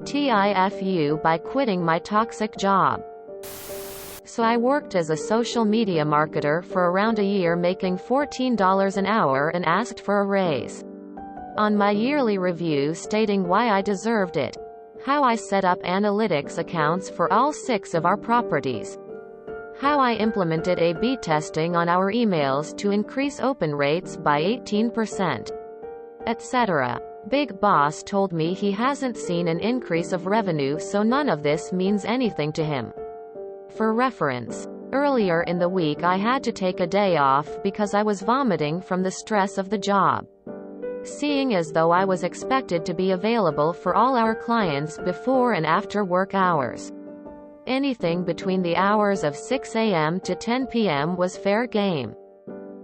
TIFU by quitting my toxic job. So I worked as a social media marketer for around a year, making $14 an hour, and asked for a raise. On my yearly review stating why I deserved it, how I set up analytics accounts for all 6 of our properties, how I implemented A/B testing on our emails to increase open rates by 18%, etc. Big Boss told me he hasn't seen an increase of revenue, so none of this means anything to him. For reference, earlier in the week I had to take a day off because I was vomiting from the stress of the job. Seeing as though I was expected to be available for all our clients before and after work hours. Anything between the hours of 6 a.m. to 10 p.m. was fair game.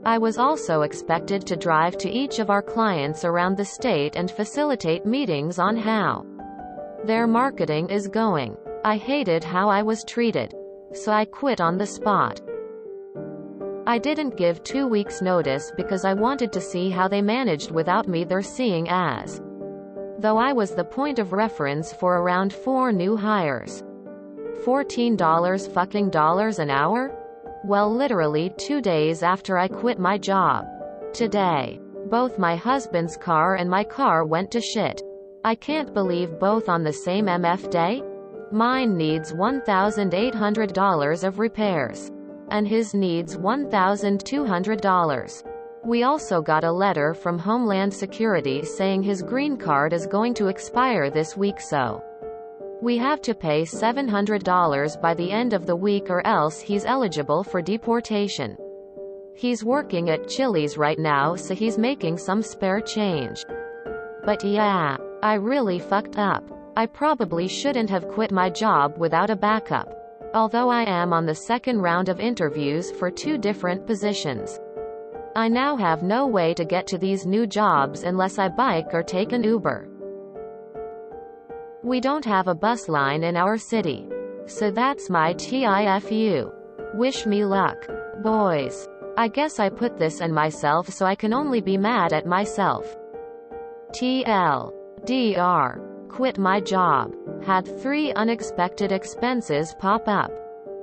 I was also expected to drive to each of our clients around the state and facilitate meetings on how their marketing is going. I hated how I was treated. So I quit on the spot. I didn't give 2 weeks notice because I wanted to see how they managed without me there, seeing as though I was the point of reference for around 4 new hires. $14 fucking dollars an hour? Well, literally 2 days after I quit my job. Today, both my husband's car and my car went to shit. I can't believe both on the same MF day? Mine needs $1,800 of repairs. And his needs $1,200. We also got a letter from Homeland Security saying his green card is going to expire this week, so we have to pay $700 by the end of the week or else he's eligible for deportation. He's working at Chili's right now, so he's making some spare change. But yeah, I really fucked up. I probably shouldn't have quit my job without a backup. Although I am on the 2nd round of interviews for 2 different positions. I now have no way to get to these new jobs unless I bike or take an Uber. We don't have a bus line in our city. So that's my TIFU. Wish me luck, boys. I guess I put this in myself, so I can only be mad at myself. TLDR. Quit my job. Had 3 unexpected expenses pop up.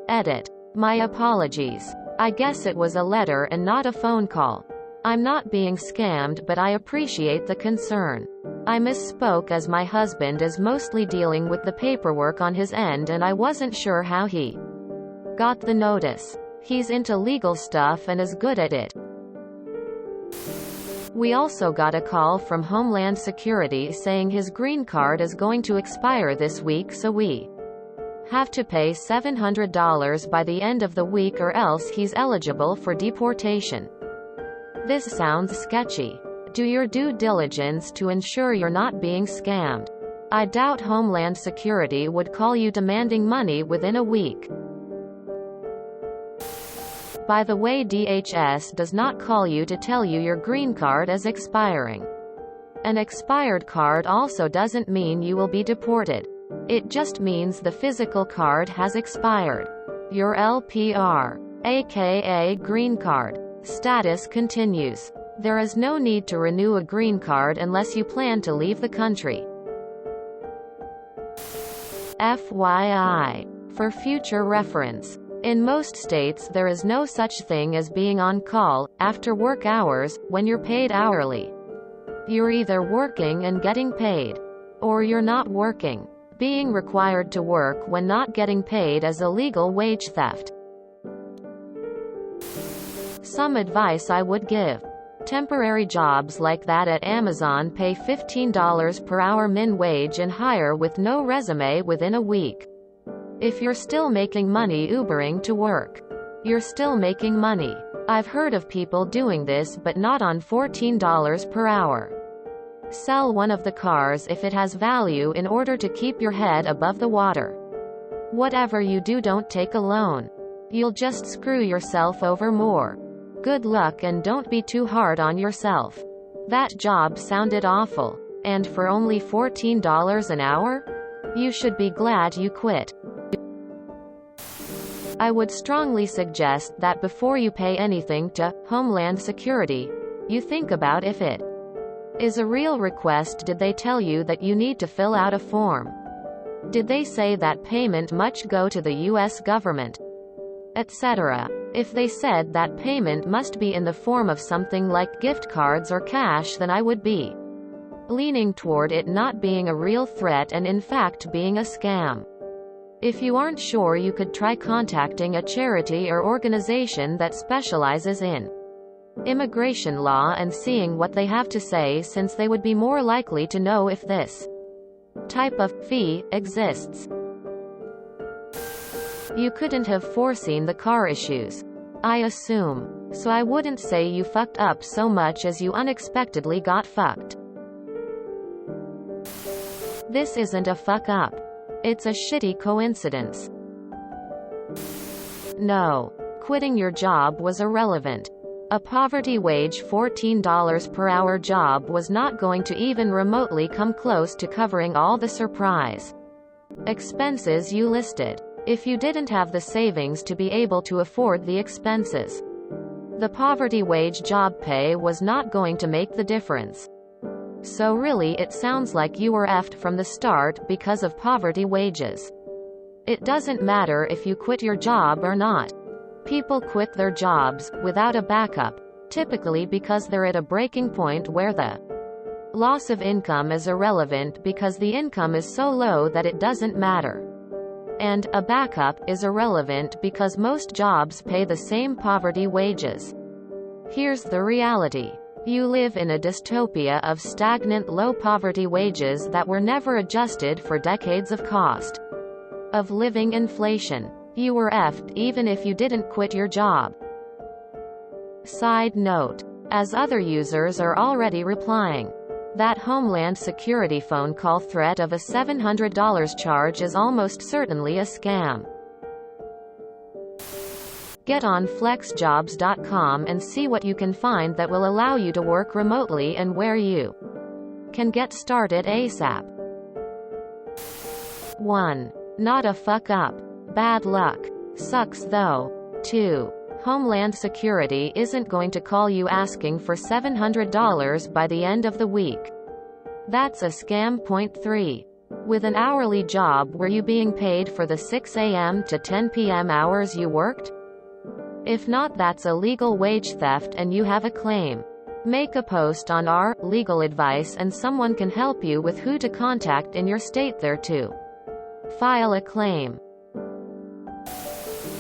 Edit. My apologies. I guess it was a letter and not a phone call. I'm not being scammed, but I appreciate the concern. I misspoke as my husband is mostly dealing with the paperwork on his end and I wasn't sure how he got the notice. He's into legal stuff and is good at it. We also got a call from Homeland Security saying his green card is going to expire this week, so we have to pay $700 by the end of the week or else he's eligible for deportation. This sounds sketchy. Do your due diligence to ensure you're not being scammed. I doubt Homeland Security would call you demanding money within a week. By the way, DHS does not call you to tell you your green card is expiring. An expired card also doesn't mean you will be deported. It just means the physical card has expired. Your LPR, aka green card, status continues. There is no need to renew a green card unless you plan to leave the country. FYI. For future reference. In most states there is no such thing as being on call, after work hours, when you're paid hourly. You're either working and getting paid, or you're not working. Being required to work when not getting paid is illegal wage theft. Some advice I would give. Temporary jobs like that at Amazon pay $15 per hour min wage and hire with no resume within a week. If you're still making money Ubering to work, you're still making money. I've heard of people doing this, but not on $14 per hour. Sell one of the cars if it has value in order to keep your head above the water. Whatever you do, don't take a loan. You'll just screw yourself over more. Good luck and don't be too hard on yourself. That job sounded awful. And for only $14 an hour? You should be glad you quit. I would strongly suggest that before you pay anything to Homeland Security, you think about if it is a real request. Did they tell you that you need to fill out a form? Did they say that payment must go to the US government, etc.? If they said that payment must be in the form of something like gift cards or cash, then I would be leaning toward it not being a real threat and in fact being a scam. If you aren't sure, you could try contacting a charity or organization that specializes in immigration law and seeing what they have to say, since they would be more likely to know if this type of fee exists. You couldn't have foreseen the car issues, I assume. So I wouldn't say you fucked up so much as you unexpectedly got fucked. This isn't a fuck up. It's a shitty coincidence. No. Quitting your job was irrelevant. A poverty wage $14 per hour job was not going to even remotely come close to covering all the surprise expenses you listed. If you didn't have the savings to be able to afford the expenses, the poverty wage job pay was not going to make the difference. So really, it sounds like you were effed from the start because of poverty wages. It doesn't matter if you quit your job or not. People quit their jobs without a backup, typically because they're at a breaking point where the loss of income is irrelevant because the income is so low that it doesn't matter. And a backup is irrelevant because most jobs pay the same poverty wages. Here's the reality. You live in a dystopia of stagnant low poverty wages that were never adjusted for decades of cost of living inflation. You were effed even if you didn't quit your job. Side note. As other users are already replying, that Homeland Security phone call threat of a $700 charge is almost certainly a scam. Get on flexjobs.com and see what you can find that will allow you to work remotely and where you can get started ASAP. 1. Not a fuck up. Bad luck. Sucks though. 2. Homeland Security isn't going to call you asking for $700 by the end of the week. That's a scam. 3. With an hourly job, were you being paid for the 6 a.m. to 10 p.m. hours you worked? If not, that's illegal wage theft and you have a claim. Make a post on our legal advice and someone can help you with who to contact in your state there to file a claim.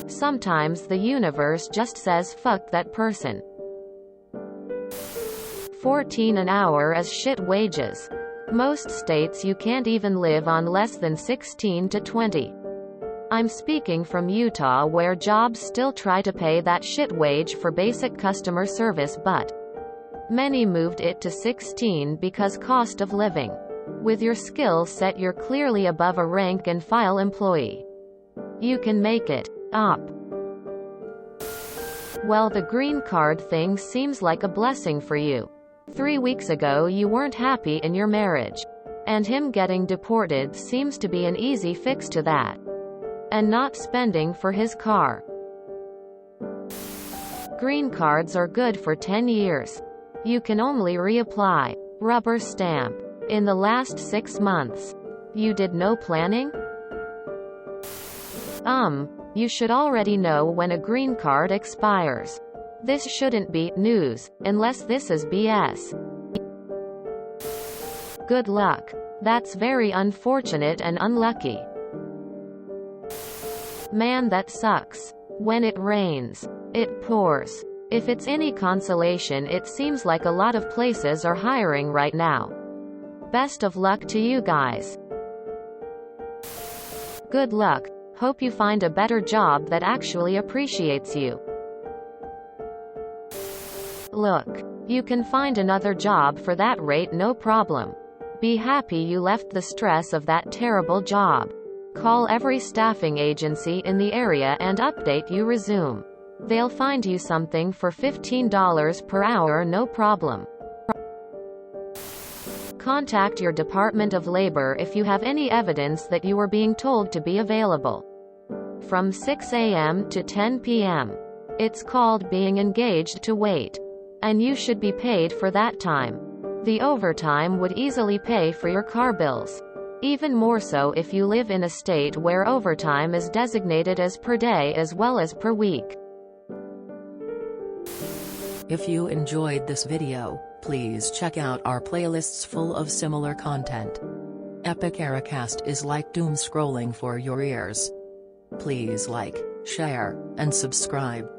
Sometimes the universe just says fuck that person. 14 an hour is shit wages. Most states you can't even live on less than 16 to 20. I'm speaking from Utah, where jobs still try to pay that shit wage for basic customer service, but many moved it to 16 because cost of living. With your skill set, you're clearly above a rank and file employee. You can make it up. Well, the green card thing seems like a blessing for you. 3 weeks ago you weren't happy in your marriage, and him getting deported seems to be an easy fix to that. And not spending for his car. Green cards are good for 10 years. You can only reapply. Rubber stamp. In the last 6 months. You did no planning? You should already know when a green card expires. This shouldn't be news, unless this is BS. Good luck. That's very unfortunate and unlucky. Man, that sucks. When it rains, it pours. If it's any consolation, it seems like a lot of places are hiring right now. Best of luck to you guys. Good luck. Hope you find a better job that actually appreciates you. Look, you can find another job for that rate, no problem. Be happy you left the stress of that terrible job. Call every staffing agency in the area and update you resume. They'll find you something for $15 per hour, no problem. Contact your Department of Labor if you have any evidence that you were being told to be available from 6 a.m. to 10 p.m. It's called being engaged to wait. And you should be paid for that time. The overtime would easily pay for your car bills. Even more so if you live in a state where overtime is designated as per day as well as per week. If you enjoyed this video, please check out our playlists full of similar content. Epic Eracast is like doom scrolling for your ears. Please like, share, and subscribe.